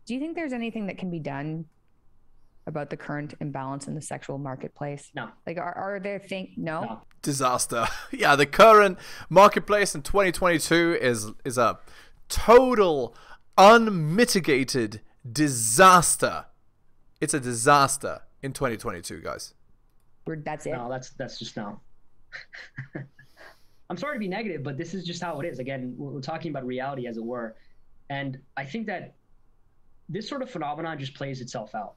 Do you think there's anything that can be done about the current imbalance in the sexual marketplace? No. Like, are there things? No. Disaster. Yeah, the current marketplace in 2022 is a total, unmitigated disaster. It's a disaster in 2022, guys. That's it. No, that's just no. I'm sorry to be negative, but this is just how it is. Again, we're talking about reality, as it were, and I think that this sort of phenomenon just plays itself out,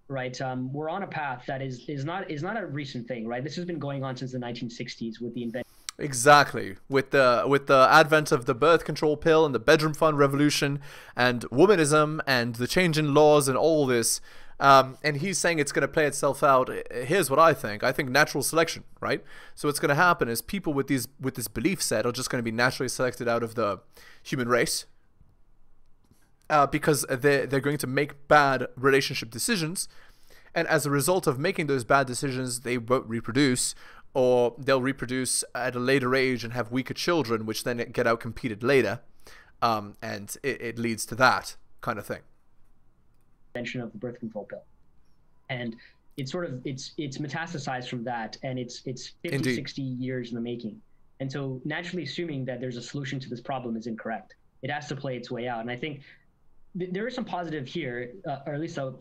right? We're on a path that is not a recent thing, right? This has been going on since the 1960s with the invention. Exactly. With the advent of the birth control pill and the bedroom fund revolution and womanism and the change in laws and all this. And he's saying it's going to play itself out. Here's what I think. I think natural selection, right? So what's going to happen is people with this belief set are just going to be naturally selected out of the human race because they're going to make bad relationship decisions. And as a result of making those bad decisions, they won't reproduce, or they'll reproduce at a later age and have weaker children, which then get outcompeted later. And it leads to that kind of thing. Of the birth control pill, and it's metastasized from that, and it's 50 Indeed. 60 years in the making. And so naturally assuming that there's a solution to this problem is incorrect. It has to play its way out. And I think there is some positive here, or at least a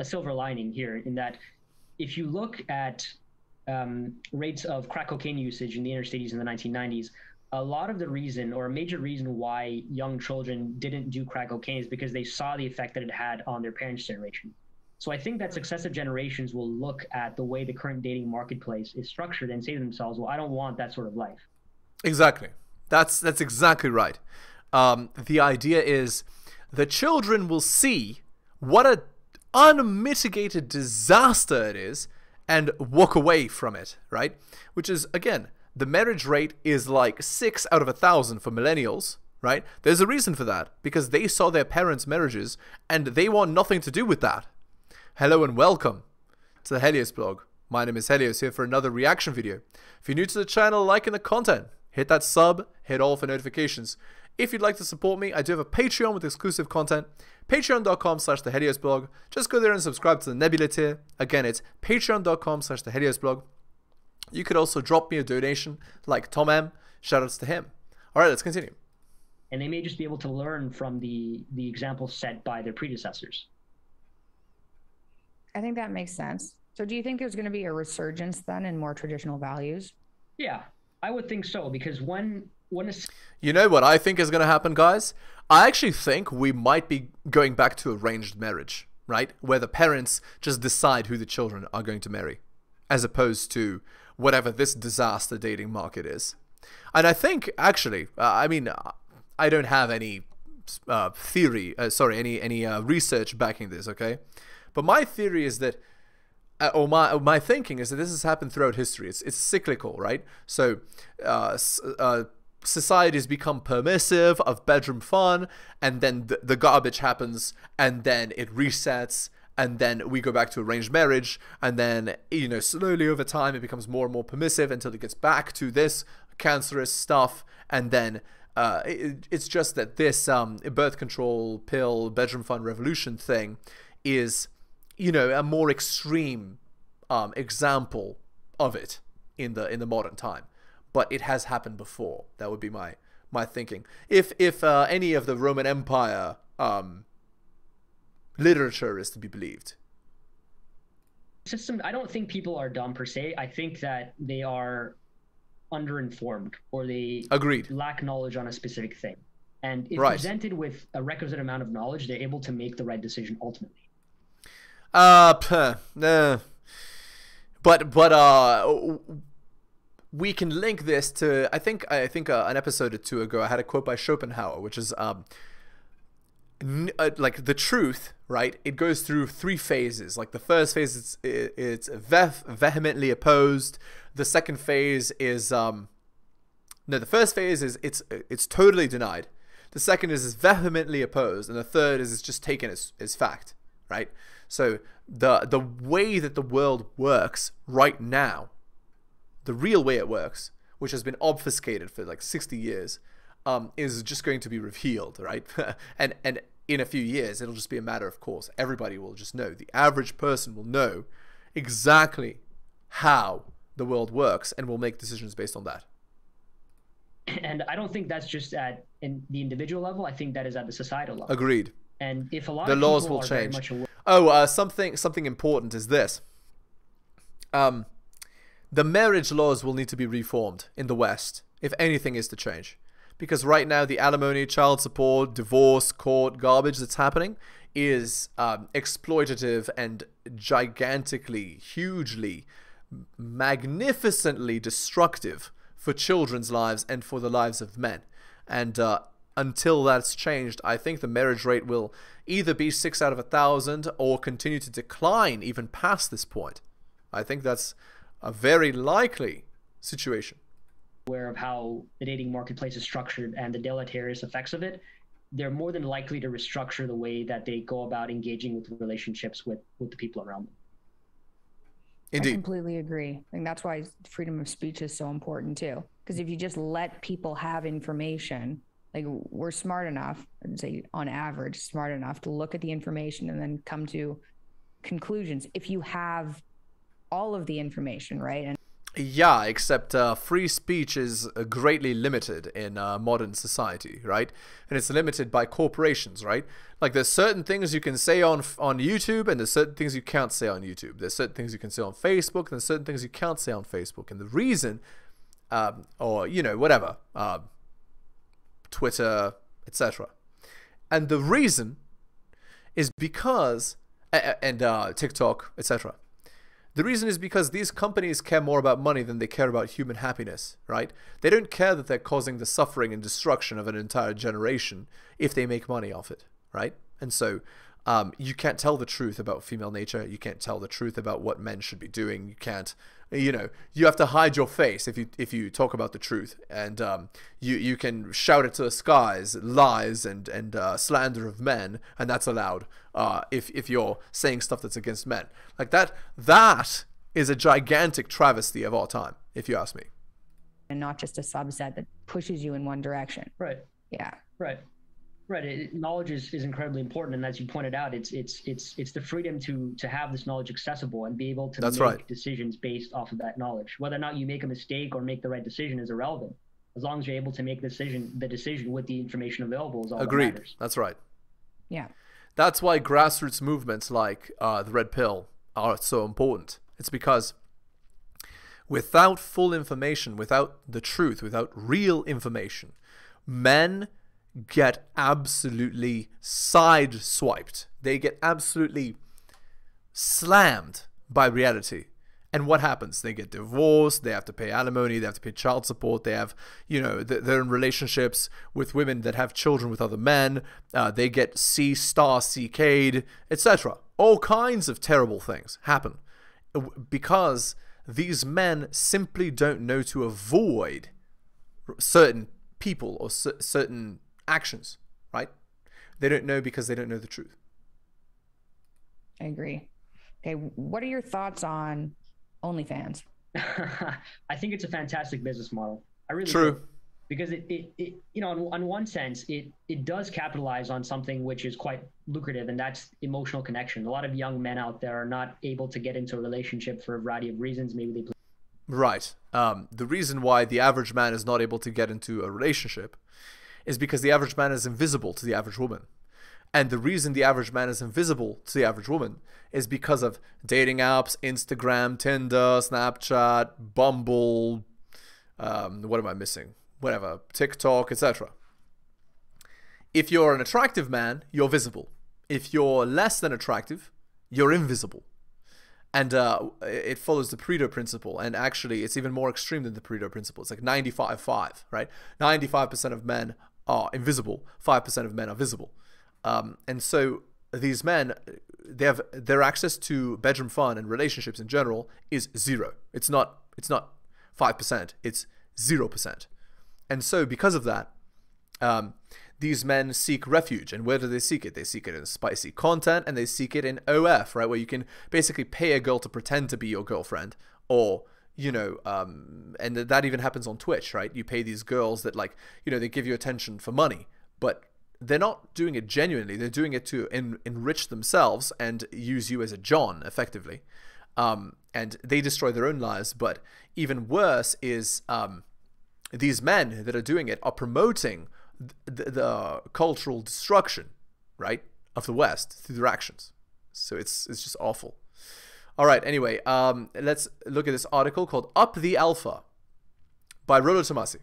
silver lining here, in that if you look at rates of crack cocaine usage in the inner cities in the 1990s, a lot of the reason, or a major reason, why young children didn't do crack cocaine is because they saw the effect that it had on their parents' generation. So I think that successive generations will look at the way the current dating marketplace is structured and say to themselves, well, I don't want that sort of life. Exactly. That's exactly right. The idea is the children will see what an unmitigated disaster it is and walk away from it, right? Which is, again, the marriage rate is like 6 out of 1,000 for millennials, right? There's a reason for that, because they saw their parents' marriages and they want nothing to do with that. Hello and welcome to the Helios blog. My name is Helios, here for another reaction video. If you're new to the channel, liking the content, hit that sub, hit all for notifications. If you'd like to support me, I do have a Patreon with exclusive content, patreon.com/theheliosblog. Just go there and subscribe to the Nebula tier. Again, it's patreon.com/theheliosblog. You could also drop me a donation like Tom M. Shoutouts to him. All right, let's continue. And they may just be able to learn from the example set by their predecessors. I think that makes sense. So do you think there's going to be a resurgence then in more traditional values? Yeah, I would think so, because when you know what I think is going to happen, guys? I actually think we might be going back to arranged marriage, right? Where the parents just decide who the children are going to marry, as opposed to whatever this disaster dating market is. And I think, actually, I mean, I don't have any any research backing this, okay? But my theory is that, or my thinking is that this has happened throughout history. It's cyclical, right? So societies become permissive of bedroom fun, and then the garbage happens, and then it resets, and then we go back to arranged marriage, and then, you know, slowly over time it becomes more and more permissive until it gets back to this cancerous stuff, and then it's just that this birth control pill bedroom fun revolution thing is, you know, a more extreme example of it in the modern time. But it has happened before. That would be my thinking. If any of the Roman Empire literature is to be believed. System, I don't think people are dumb per se. I think that they are underinformed, or they lack knowledge on a specific thing. And if presented with a requisite amount of knowledge, they're able to make the right decision ultimately. We can link this to, I think an episode or two ago I had a quote by Schopenhauer, which is like the truth, right? It goes through 3 phases. Like the first phase, it's vehemently opposed. The second phase is the first phase is it's totally denied. The second is vehemently opposed, and the third is it's just taken as fact, right? So the way that the world works right now, the real way it works, which has been obfuscated for like 60 years, is just going to be revealed, right? and in a few years, it'll just be a matter of course. Everybody will just know. The average person will know exactly how the world works and will make decisions based on that. And I don't think that's just at the individual level. I think that is at the societal level. Agreed. And if a lot The of laws people will are very change. much aware, Something important is this. The marriage laws will need to be reformed in the West if anything is to change. Because right now the alimony, child support, divorce, court, garbage that's happening is exploitative and gigantically, hugely, magnificently destructive for children's lives and for the lives of men. And until that's changed, I think the marriage rate will either be 6 out of 1,000 or continue to decline even past this point. I think that's a very likely situation. aware of how the dating marketplace is structured and the deleterious effects of it, they're more than likely to restructure the way that they go about engaging with relationships with the people around them. Indeed. I completely agree. I think that's why freedom of speech is so important too. Because if you just let people have information, like we're smart enough, I'd say on average, smart enough to look at the information and then come to conclusions. If you have all of the information, right? And yeah, except free speech is greatly limited in modern society, right? And it's limited by corporations, right? Like there's certain things you can say on YouTube, and there's certain things you can't say on YouTube. There's certain things you can say on Facebook, and there's certain things you can't say on Facebook. And the reason, or you know, whatever, Twitter, etc. And the reason is because, and TikTok, etc. The reason is because these companies care more about money than they care about human happiness, right? They don't care that they're causing the suffering and destruction of an entire generation if they make money off it, right? And so you can't tell the truth about female nature. You can't tell the truth about what men should be doing. You can't, you know, you have to hide your face if you talk about the truth. And you can shout it to the skies, lies and slander of men, and that's allowed if you're saying stuff that's against men. Like that is a gigantic travesty of our time, if you ask me. and not just a subset that pushes you in one direction. Right. Yeah. Right. Right. Knowledge is incredibly important, and as you pointed out, it's the freedom to have this knowledge accessible and be able to make decisions based off of that knowledge. Whether or not you make a mistake or make the right decision is irrelevant, as long as you're able to make the decision with the information available is all that matters. That's right. Yeah. That's why grassroots movements like the Red Pill are so important. It's because without full information, without the truth, without real information, men get absolutely sideswiped. They get absolutely slammed by reality. And what happens? They get divorced, they have to pay alimony, they have to pay child support, they have, you know, they're in relationships with women that have children with other men, they get CK'd, etc. All kinds of terrible things happen because these men simply don't know to avoid certain people or certain actions, right? They don't know because they don't know the truth. I agree. Okay, what are your thoughts on OnlyFans? I think it's a fantastic business model. I really do. Because it you know, on one sense, it does capitalize on something which is quite lucrative, and that's emotional connection. A lot of young men out there are not able to get into a relationship for a variety of reasons. Maybe they Right. The reason why the average man is not able to get into a relationship is because the average man is invisible to the average woman. And the reason the average man is invisible to the average woman is because of dating apps, Instagram, Tinder, Snapchat, Bumble, what am I missing? Whatever, TikTok, etc. If you're an attractive man, you're visible. If you're less than attractive, you're invisible. And it follows the Pareto principle. And actually, it's even more extreme than the Pareto principle. It's like 95-5, right? 95% of men are invisible, 5% of men are visible. And so these men, their access to bedroom fun and relationships in general is zero. It's not 5%, it's 0%. And so because of that, these men seek refuge. And where do they seek it? They seek it in spicy content, and they seek it in OF, right? Where you can basically pay a girl to pretend to be your girlfriend, or, you know, and that even happens on Twitch, right? You pay these girls that, like, you know, they give you attention for money, but they're not doing it genuinely. They're doing it to enrich themselves and use you as a John, effectively. And they destroy their own lives. But even worse is these men that are doing it are promoting the cultural destruction, right, of the West through their actions. So it's just awful. All right, anyway, let's look at this article called Up the Alpha by Rollo Tomasi.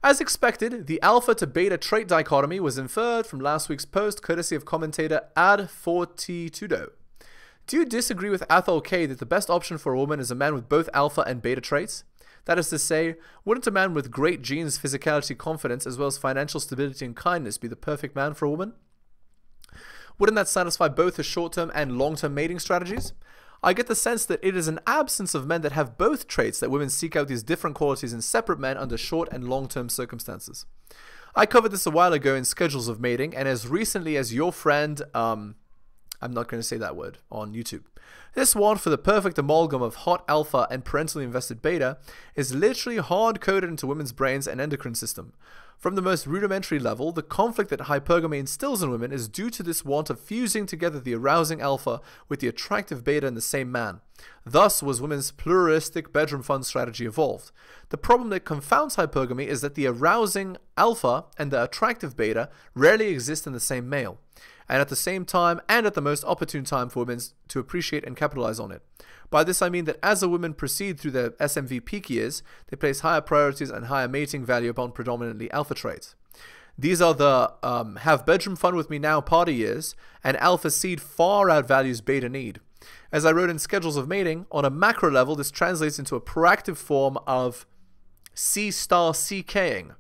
As expected, the alpha to beta trait dichotomy was inferred from last week's post, courtesy of commentator Ad42do. Do you disagree with Athol K that the best option for a woman is a man with both alpha and beta traits? That is to say, wouldn't a man with great genes, physicality, confidence, as well as financial stability and kindness be the perfect man for a woman? Wouldn't that satisfy both the short-term and long-term mating strategies? I get the sense that it is an absence of men that have both traits that women seek out these different qualities in separate men under short and long-term circumstances. I covered this a while ago in Schedules of Mating, and as recently as your friend, I'm not going to say that word, on YouTube. This want for the perfect amalgam of hot alpha and parentally invested beta is literally hard-coded into women's brains and endocrine system. From the most rudimentary level, the conflict that hypergamy instills in women is due to this want of fusing together the arousing alpha with the attractive beta in the same man. Thus was women's pluralistic bedroom fun strategy evolved. The problem that confounds hypergamy is that the arousing alpha and the attractive beta rarely exist in the same male, and at the same time and at the most opportune time for women to appreciate and capitalize on it. By this I mean that as a women proceed through their SMV peak years, they place higher priorities and higher mating value upon predominantly alpha traits. These are the have bedroom fun with me now party years, and alpha seed far outvalues beta need. As I wrote in Schedules of Mating, on a macro level this translates into a proactive form of C*CKing.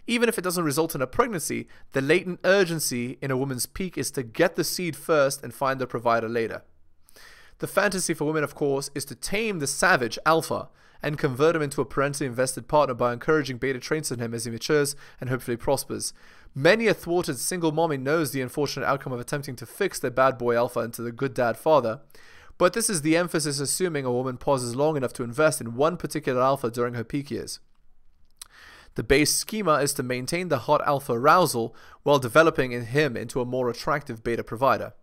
Even if it doesn't result in a pregnancy, the latent urgency in a woman's peak is to get the seed first and find the provider later. The fantasy for women, of course, is to tame the savage alpha and convert him into a parentally invested partner by encouraging beta traits in him as he matures and hopefully prospers. Many a thwarted single mommy knows the unfortunate outcome of attempting to fix their bad boy alpha into the good dad father, but this is the emphasis assuming a woman pauses long enough to invest in one particular alpha during her peak years. The base schema is to maintain the hot alpha arousal while developing in him into a more attractive beta provider.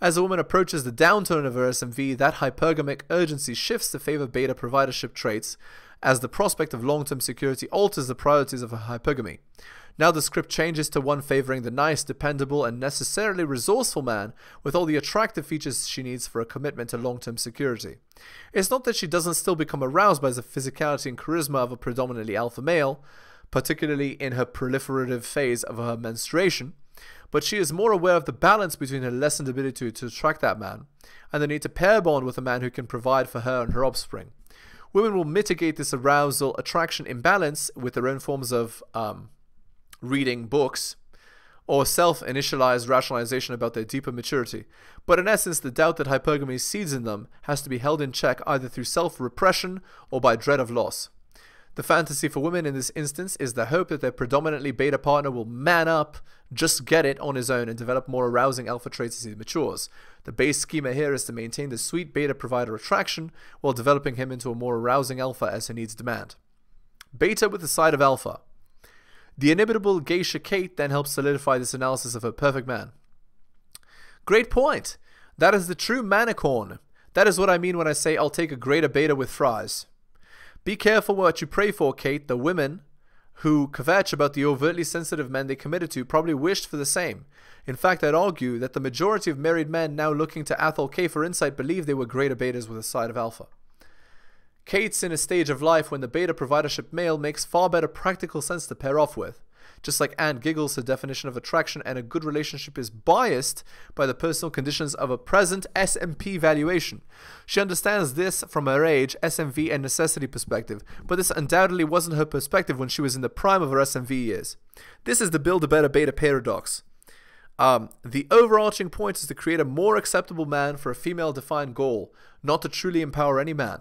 As a woman approaches the downturn of her SMV, that hypergamic urgency shifts to favor beta providership traits as the prospect of long-term security alters the priorities of her hypergamy. Now the script changes to one favoring the nice, dependable, and necessarily resourceful man with all the attractive features she needs for a commitment to long-term security. It's not that she doesn't still become aroused by the physicality and charisma of a predominantly alpha male, particularly in her proliferative phase of her menstruation, but she is more aware of the balance between her lessened ability to attract that man and the need to pair bond with a man who can provide for her and her offspring. Women will mitigate this arousal attraction imbalance with their own forms of reading books or self-initialized rationalization about their deeper maturity, but in essence the doubt that hypergamy seeds in them has to be held in check either through self-repression or by dread of loss. The fantasy for women in this instance is the hope that their predominantly beta partner will man up, just get it on his own, and develop more arousing alpha traits as he matures. The base schema here is to maintain the sweet beta provider attraction while developing him into a more arousing alpha as her needs demand. Beta with the side of alpha. The inimitable geisha Kate then helps solidify this analysis of her perfect man. Great point. That is the true manicorn. That is what I mean when I say I'll take a greater beta with fries. Be careful what you pray for, Kate. The women who kvetch about the overtly sensitive men they committed to probably wished for the same. In fact, I'd argue that the majority of married men now looking to Athol K for insight believe they were greater betas with a side of alpha. Kate's in a stage of life when the beta providership male makes far better practical sense to pair off with. Just like Anne giggles her definition of attraction and a good relationship is biased by the personal conditions of a present SMP valuation. She understands this from her age, SMV, and necessity perspective, but this undoubtedly wasn't her perspective when she was in the prime of her SMV years. This is the build a better beta paradox. The overarching point is to create a more acceptable man for a female-defined goal, not to truly empower any man.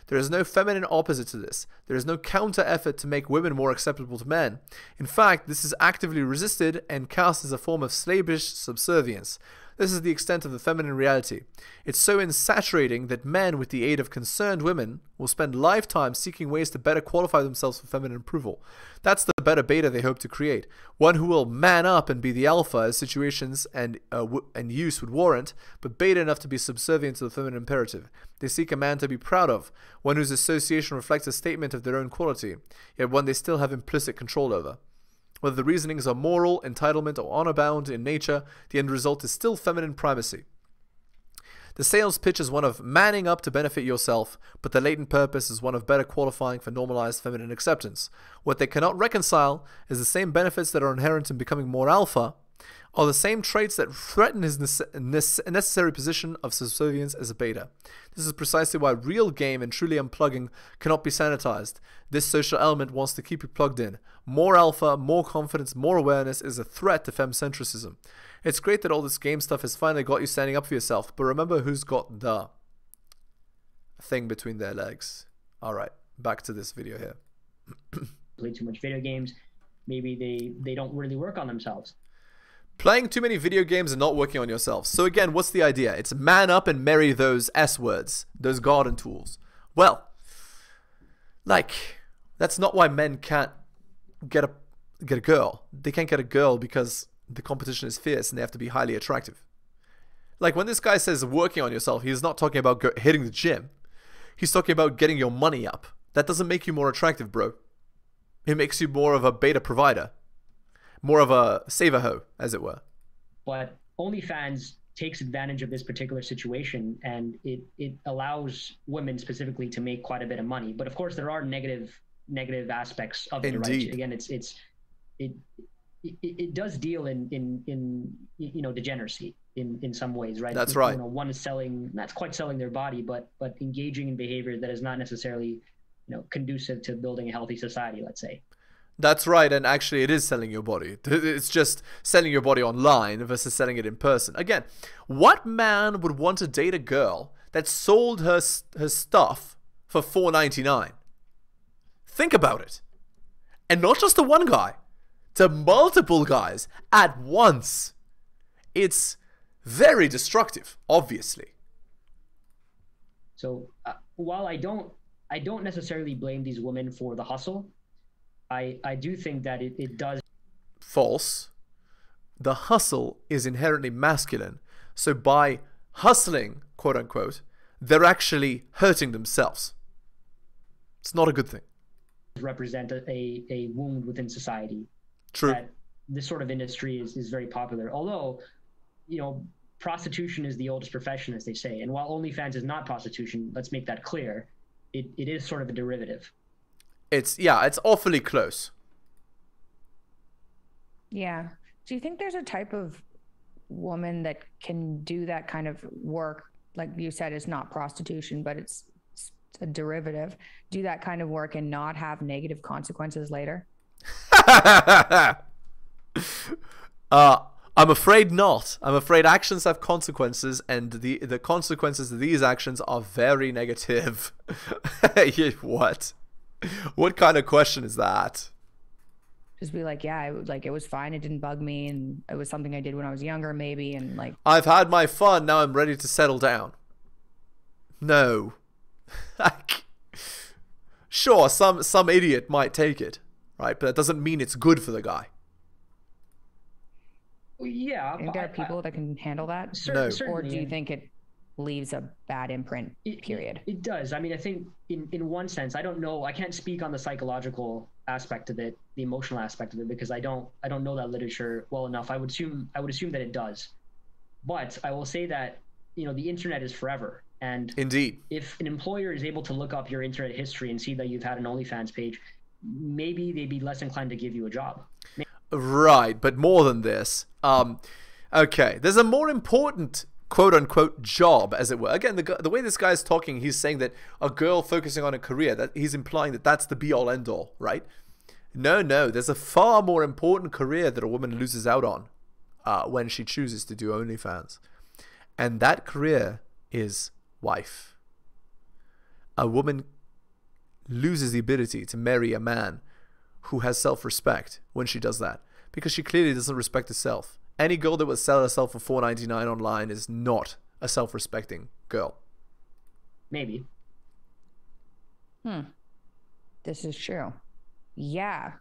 There is no feminine opposite to this. There is no counter-effort to make women more acceptable to men. In fact, this is actively resisted and cast as a form of slavish subservience. This is the extent of the feminine reality. It's so insaturating that men, with the aid of concerned women, will spend lifetimes seeking ways to better qualify themselves for feminine approval. That's the better beta they hope to create. One who will man up and be the alpha as situations and use would warrant, but beta enough to be subservient to the feminine imperative. They seek a man to be proud of, one whose association reflects a statement of their own quality, yet one they still have implicit control over. Whether the reasonings are moral, entitlement, or honor-bound in nature, the end result is still feminine primacy. The sales pitch is one of manning up to benefit yourself, but the latent purpose is one of better qualifying for normalized feminine acceptance. What they cannot reconcile is the same benefits that are inherent in becoming more alpha are the same traits that threaten his necessary position of subservience as a beta. This is precisely why real game and truly unplugging cannot be sanitized. This social element wants to keep you plugged in. More alpha, more confidence, more awareness is a threat to femcentrism. It's great that all this game stuff has finally got you standing up for yourself, but remember who's got the thing between their legs. Alright, back to this video here. Play too much video games. Maybe they don't really work on themselves. Playing too many video games and not working on yourself. So again, what's the idea? It's man up and marry those S words, those garden tools. Well, like, that's not why men can't get a girl. They can't get a girl because the competition is fierce and they have to be highly attractive. Like when this guy says working on yourself, he's not talking about hitting the gym. He's talking about getting your money up. That doesn't make you more attractive, bro. It makes you more of a beta provider. More of a saver-ho, as it were. But OnlyFans takes advantage of this particular situation, and it allows women specifically to make quite a bit of money. But of course, there are negative aspects of it. Indeed. Right? Again, it does deal in degeneracy in some ways, right? That's right. One is not quite selling their body, but engaging in behavior that is not necessarily conducive to building a healthy society, let's say. That's right, and actually it is selling your body. It's just selling your body online versus selling it in person. Again, what man would want to date a girl that sold her stuff for $4.99? Think about it. And not just to one guy, to multiple guys at once. It's very destructive, obviously. So while I don't necessarily blame these women for the hustle, I do think that it does. False. The hustle is inherently masculine. So by hustling, quote unquote, they're actually hurting themselves. It's not a good thing. Represent a wound within society. True. That this sort of industry is very popular. Although, prostitution is the oldest profession, as they say. And while OnlyFans is not prostitution, let's make that clear, it is sort of a derivative. It's awfully close. Yeah. Do you think there's a type of woman that can do that kind of work? Like you said, it's not prostitution, but it's a derivative. Do that kind of work and not have negative consequences later? I'm afraid not. I'm afraid actions have consequences, and the consequences of these actions are very negative. What? What kind of question is that? Just be like, yeah, it was fine. It didn't bug me, and it was something I did when I was younger, maybe, and like. I've had my fun. Now I'm ready to settle down. No. Sure, some idiot might take it, right? But that doesn't mean it's good for the guy. Yeah. Are there people that can handle that? No. Or do you think it leaves a bad imprint, period? It does. I mean, I think in one sense, I don't know. I can't speak on the psychological aspect of it, the emotional aspect of it, because I don't know that literature well enough. I would assume that it does. But I will say that, the internet is forever. And indeed, if an employer is able to look up your internet history and see that you've had an OnlyFans page, maybe they'd be less inclined to give you a job. Right, but more than this. Okay, there's a more important quote-unquote job, as it were. Again, the way this guy is talking, he's saying that a girl focusing on a career, that he's implying that that's the be-all, end-all, right? No, there's a far more important career that a woman loses out on when she chooses to do OnlyFans. And that career is wife. A woman loses the ability to marry a man who has self-respect when she does that, because she clearly doesn't respect herself. Any girl that would sell herself for $4.99 online is not a self-respecting girl. Maybe. This is true. Yeah.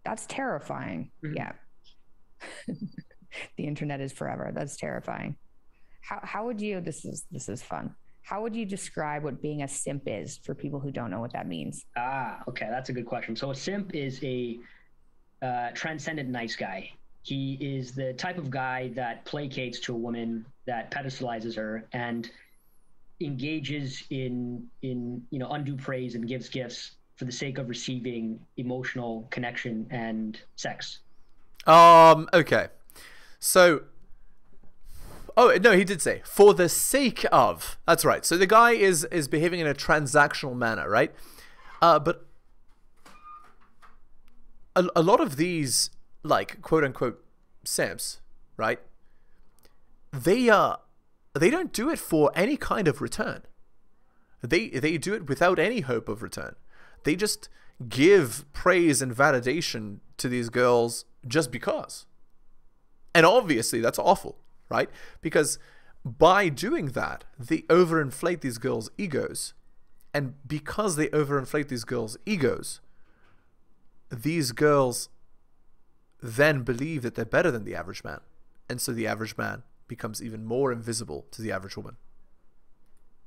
That's terrifying. Yeah. The internet is forever. That's terrifying. How would you, this is fun. How would you describe what being a simp is for people who don't know what that means? Okay. That's a good question. So a simp is a transcendent nice guy. He is the type of guy that placates to a woman, that pedestalizes her, and engages in undue praise and gives gifts for the sake of receiving emotional connection and sex. Okay. So, oh no, he did say for the sake of. That's right. So the guy is behaving in a transactional manner, right? But a lot of these, like, quote unquote simps, right? They don't do it for any kind of return. They do it without any hope of return. They just give praise and validation to these girls just because. And obviously that's awful, right? Because by doing that, they overinflate these girls' egos. And because they overinflate these girls' egos, these girls then believe that they're better than the average man. And so the average man becomes even more invisible to the average woman.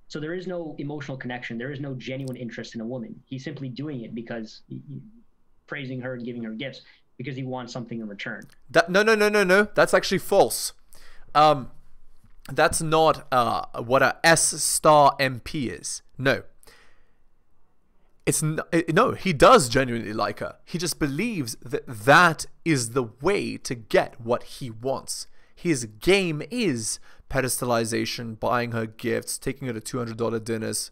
So there is no emotional connection. There is no genuine interest in a woman. He's simply doing it because praising her and giving her gifts because he wants something in return. No. That's actually false. That's not what a S-star MP is. No. No, he does genuinely like her. He just believes that that is the way to get what he wants. His game is pedestalization, buying her gifts, taking her to $200 dinners,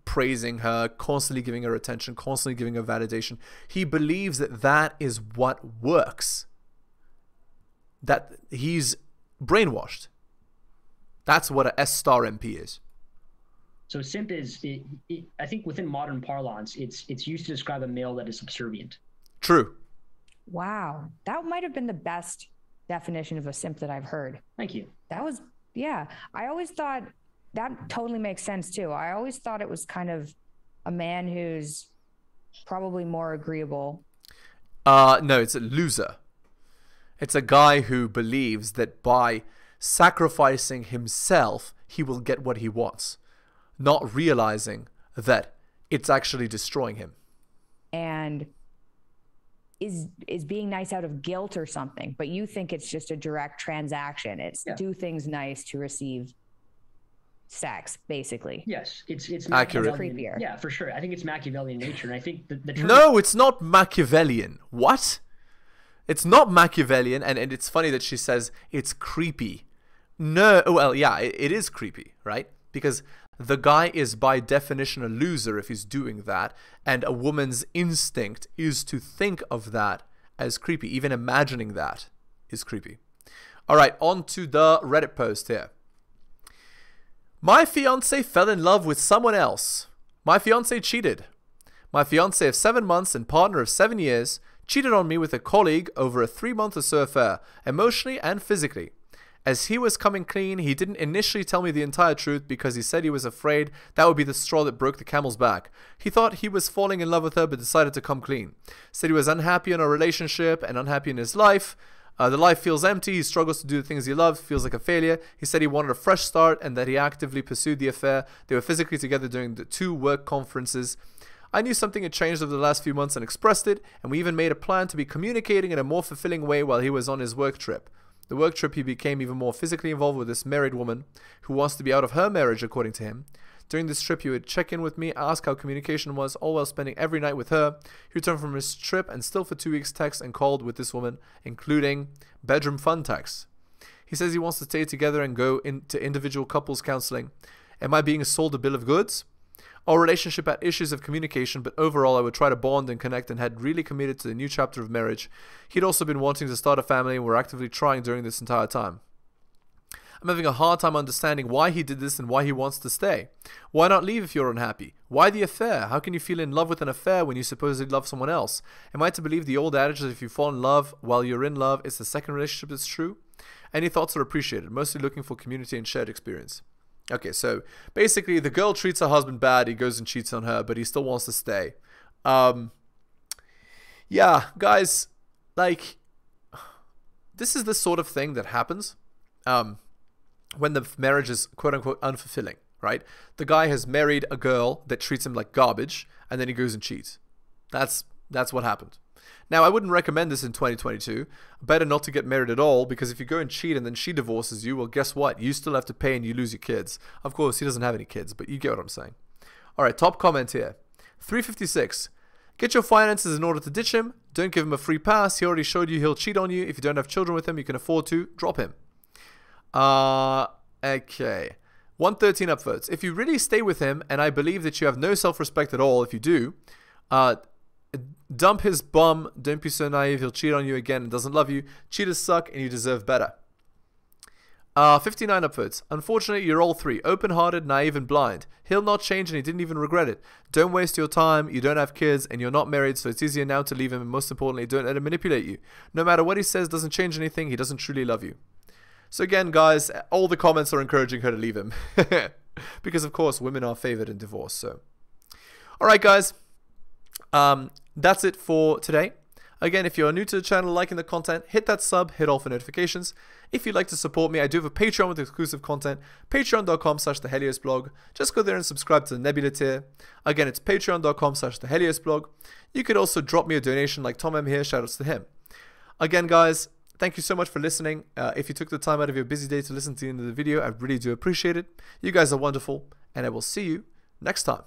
praising her, constantly giving her attention, constantly giving her validation. He believes that that is what works. That he's brainwashed. That's what a S-star MP is. So simp is, I think within modern parlance, it's used to describe a male that is subservient. True. Wow. That might have been the best definition of a simp that I've heard. Thank you. That was, yeah. I always thought that totally makes sense too. I always thought it was kind of a man who's probably more agreeable. No, it's a loser. It's a guy who believes that by sacrificing himself, he will get what he wants, not realizing that it's actually destroying him. And is being nice out of guilt or something, but you think it's just a direct transaction. It's do things nice to receive sex, basically. Yes, it's accurate. Creepier. Yeah, for sure. I think it's Machiavellian nature, and I think the term No, it's not Machiavellian. What? It's not Machiavellian, and it's funny that she says it's creepy. No, well, yeah, it is creepy, right? Because the guy is by definition a loser if he's doing that, and a woman's instinct is to think of that as creepy. Even imagining that is creepy. All right, on to the Reddit post here. My fiance fell in love with someone else. My fiance cheated. My fiance of 7 months and partner of 7 years cheated on me with a colleague over a 3-month or so affair, emotionally and physically. As he was coming clean, he didn't initially tell me the entire truth because he said he was afraid that would be the straw that broke the camel's back. He thought he was falling in love with her but decided to come clean. Said he was unhappy in our relationship and unhappy in his life. The life feels empty, he struggles to do the things he loves, feels like a failure. He said he wanted a fresh start and that he actively pursued the affair. They were physically together during the 2 work conferences. I knew something had changed over the last few months and expressed it, and we even made a plan to be communicating in a more fulfilling way while he was on his work trip. The work trip, he became even more physically involved with this married woman who wants to be out of her marriage, according to him. During this trip, he would check in with me, ask how communication was, all while spending every night with her. He returned from his trip and still for 2 weeks texted and called with this woman, including bedroom fun texts. He says he wants to stay together and go into individual couples counseling. Am I being sold a bill of goods? Our relationship had issues of communication, but overall I would try to bond and connect and had really committed to the new chapter of marriage. He'd also been wanting to start a family and we're actively trying during this entire time. I'm having a hard time understanding why he did this and why he wants to stay. Why not leave if you're unhappy? Why the affair? How can you feel in love with an affair when you supposedly love someone else? Am I to believe the old adage that if you fall in love while you're in love, it's the second relationship that's true? Any thoughts are appreciated, mostly looking for community and shared experience. Okay, so basically the girl treats her husband bad, he goes and cheats on her, but he still wants to stay. Yeah, guys, like, this is the sort of thing that happens when the marriage is quote-unquote unfulfilling, right? The guy has married a girl that treats him like garbage, and then he goes and cheats. That's what happened. Now, I wouldn't recommend this in 2022. Better not to get married at all, because if you go and cheat and then she divorces you, well, guess what? You still have to pay and you lose your kids. Of course, he doesn't have any kids, but you get what I'm saying. All right, top comment here. 356. Get your finances in order to ditch him. Don't give him a free pass. He already showed you he'll cheat on you. If you don't have children with him, you can afford to. Drop him. Okay. 113 upvotes. If you really stay with him, and I believe that you have no self-respect at all, if you do, dump his bum. Don't be so naive. He'll cheat on you again and doesn't love you. Cheaters suck and you deserve better. 59 upvotes. Unfortunately, you're all three. Open-hearted, naive, and blind. He'll not change and he didn't even regret it. Don't waste your time. You don't have kids and you're not married, so it's easier now to leave him, and most importantly, don't let him manipulate you. No matter what he says doesn't change anything. He doesn't truly love you. So again, guys, all the comments are encouraging her to leave him. Because, of course, women are favored in divorce. So, all right, guys. That's it for today. Again, if you're new to the channel, liking the content, hit that sub, hit all for notifications. If you'd like to support me, I do have a Patreon with exclusive content, patreon.com/theheliosblog. Just go there and subscribe to the Nebula tier. Again, it's patreon.com/theheliosblog. You could also drop me a donation like Tom M here, shoutouts to him. Again, guys, thank you so much for listening. If you took the time out of your busy day to listen to the end of the video, I really do appreciate it. You guys are wonderful, and I will see you next time.